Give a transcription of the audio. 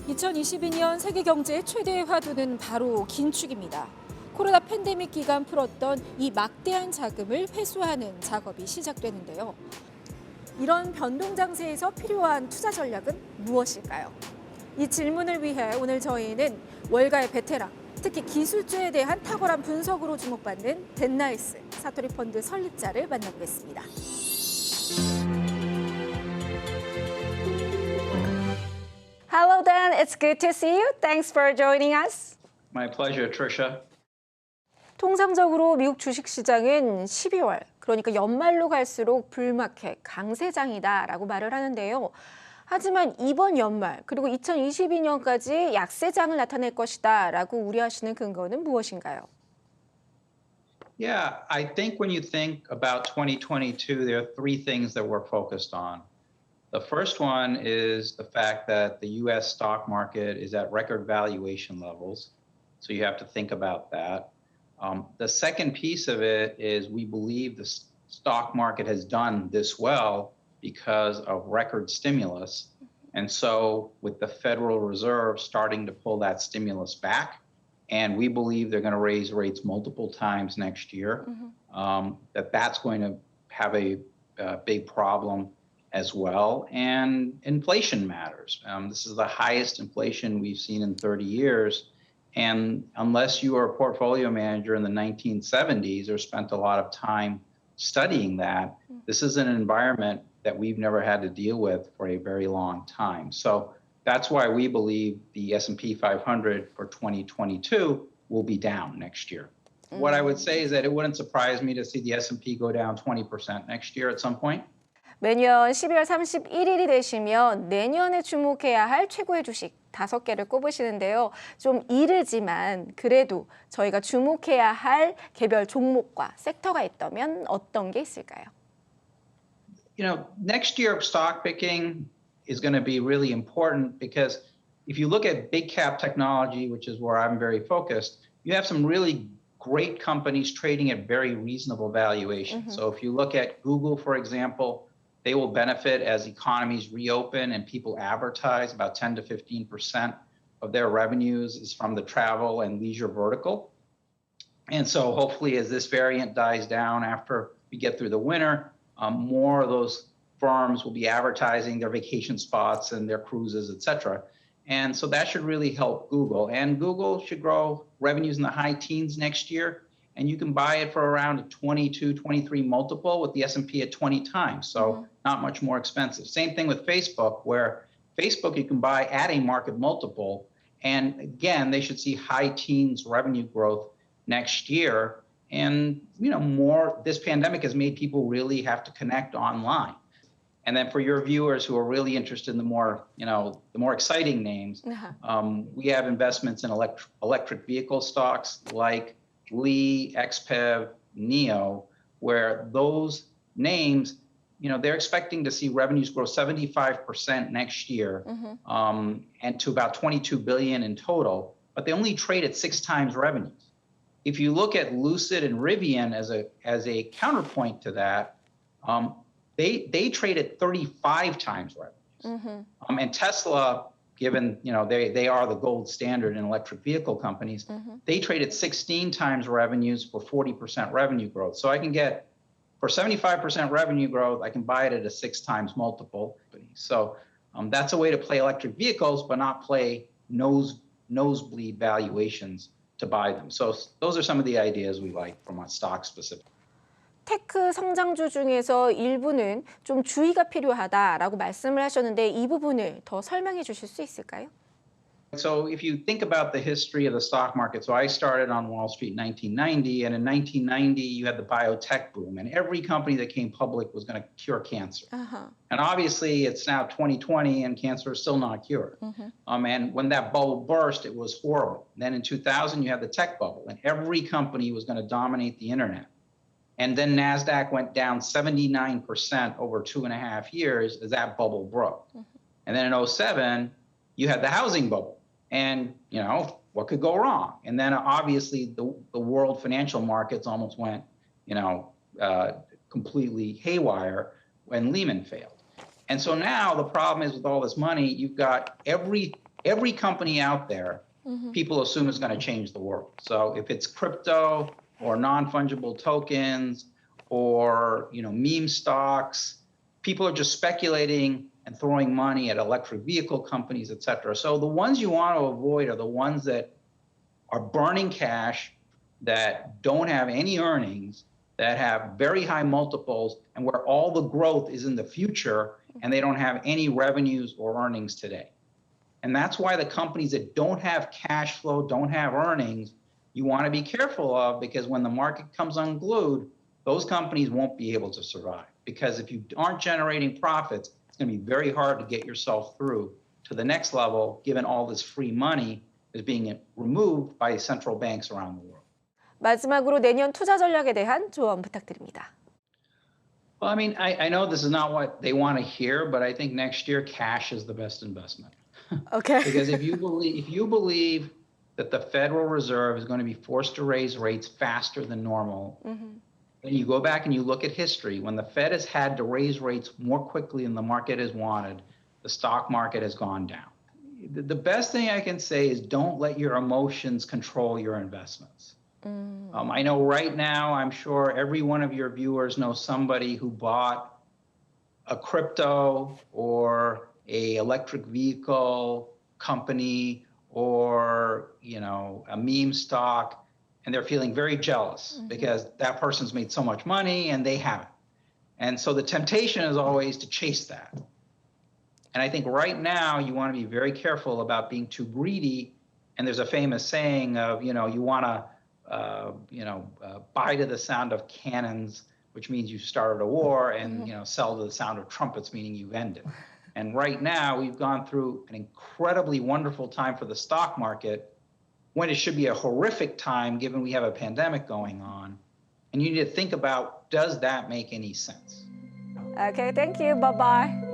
2022년 세계 경제의 최대 화두는 바로 긴축입니다. 코로나 팬데믹 기간 풀었던 이 막대한 자금을 회수하는 작업이 시작되는데요. 이런 변동 장세에서 필요한 투자 전략은 무엇일까요? 이 질문을 위해 오늘 저희는 월가의 베테랑, 특히 기술주에 대한 탁월한 분석으로 주목받는 댄나이스 사토리펀드 설립자를 만나보겠습니다. Hello, Dan. It's good to see you. Thanks for joining us. My pleasure, Tricia. 통상적으로 미국 주식시장은 12월, 그러니까 연말로 갈수록 불마켓, 강세장이다라고 말을 하는데요. 하지만 이번 연말, 그리고 2022년까지 약세장을 나타낼 것이다라고 우려하시는 근거는 무엇인가요? Yeah, I think when you think about 2022, there are three things that we're focused on. The first one is the fact that the U.S. stock market is at record valuation levels. So you have to think about that. The second piece of it is we believe the stock market has done this well because of record stimulus. And so with the Federal Reserve starting to pull that stimulus back, and we believe they're going to raise rates multiple times next year, that's going to have a big problem as well. And inflation matters. This is the highest inflation we've seen in 30 years. And unless you are a portfolio manager in the 1970s or spent a lot of time studying that, this is an environment that we've never had to deal with for a very long time. So that's why we believe the S&P 500 for 2022 will be down next year. What I would say is that it wouldn't surprise me to see the S&P go down 20% next year at some point. 매년 12월 31일이 되시면 내년에 주목해야 할 최고의 주식 5개를 꼽으시는데요. 좀 이르지만 그래도 저희가 주목해야 할 개별 종목과 섹터가 있다면 어떤 게 있을까요? You know, next year stock picking is going to be really important because if you look at big cap technology, which is where I'm very focused, you have some really great companies trading at very reasonable valuations. So if you look at Google, for example, they will benefit as economies reopen and people advertise. About 10 to 15% of their revenues is from the travel and leisure vertical. And so hopefully as this variant dies down after we get through the winter, more of those firms will be advertising their vacation spots and their cruises, et cetera. And so that should really help Google. And Google should grow revenues in the high teens next year. And you can buy it for around a 22, 23 multiple with the S&P at 20 times. So not much more expensive. Same thing with Facebook, where Facebook you can buy at a market multiple. And again, they should see high teens revenue growth next year. And this pandemic has made people really have to connect online. And then for your viewers who are really interested in the more exciting names, we have investments in electric vehicle stocks like Lee, XPEV, NIO, where those names, they're expecting to see revenues grow 75% next year, and to about 22 billion in total, but they only trade at 6 times revenues. If you look at Lucid and Rivian as a counterpoint to that, they trade at 35 times revenues. And Tesla, given they are the gold standard in electric vehicle companies, they trade at 16 times revenues for 40% revenue growth. So I can get, for 75% revenue growth, I can buy it at a 6 times multiple. So that's a way to play electric vehicles, but not play nosebleed valuations to buy them. So those are some of the ideas we like from a stock specific. 테크 성장주 중에서 일부는 좀 주의가 필요하다라고 말씀을 하셨는데 이 부분을 더 설명해 주실 수 있을까요? So if you think about the history of the stock market, so I started on Wall Street in 1990, and in 1990 you had the biotech boom, and every company that came public was going to cure cancer. And obviously it's now 2020 and cancer is still not cured. And when that bubble burst, it was horrible. Then in 2000 you had the tech bubble, and every company was going to dominate the internet. And then NASDAQ went down 79% over 2.5 years as that bubble broke. And then in 2007, you had the housing bubble. And, what could go wrong? And then obviously the world financial markets almost went, completely haywire when Lehman failed. And so now the problem is with all this money, you've got every every company out there, people assume is going to change the world. So if it's crypto or non-fungible tokens or meme stocks, people are just speculating and throwing money at electric vehicle companies, et cetera. So the ones you want to avoid are the ones that are burning cash, that don't have any earnings, that have very high multiples, and where all the growth is in the future, and they don't have any revenues or earnings today. And that's why the companies that don't have cash flow, don't have earnings, you want to be careful of, because when the market comes unglued, those companies won't be able to survive. Because if you aren't generating profits, it's going to be very hard to get yourself through to the next level, given all this free money is being removed by central banks around the world. 마지막으로 내년 투자 전략에 대한 조언 부탁드립니다. Well, I mean, I know this is not what they want to hear, but I think next year cash is the best investment. Okay. Because if you believe that the Federal Reserve is going to be forced to raise rates faster than normal, then you go back and you look at history. When the Fed has had to raise rates more quickly than the market has wanted, the stock market has gone down. The best thing I can say is don't let your emotions control your investments. I know right now, I'm sure every one of your viewers knows somebody who bought a crypto or a electric vehicle company or a meme stock, and they're feeling very jealous because that person's made so much money and they haven't. And so the temptation is always to chase that. And I think right now you want to be very careful about being too greedy. And there's a famous saying of, you want to buy to the sound of cannons, which means you started a war, and sell to the sound of trumpets, meaning you've ended. And right now we've gone through an incredibly wonderful time for the stock market, when it should be a horrific time given we have a pandemic going on. And you need to think about, does that make any sense? Okay, thank you. Bye-bye.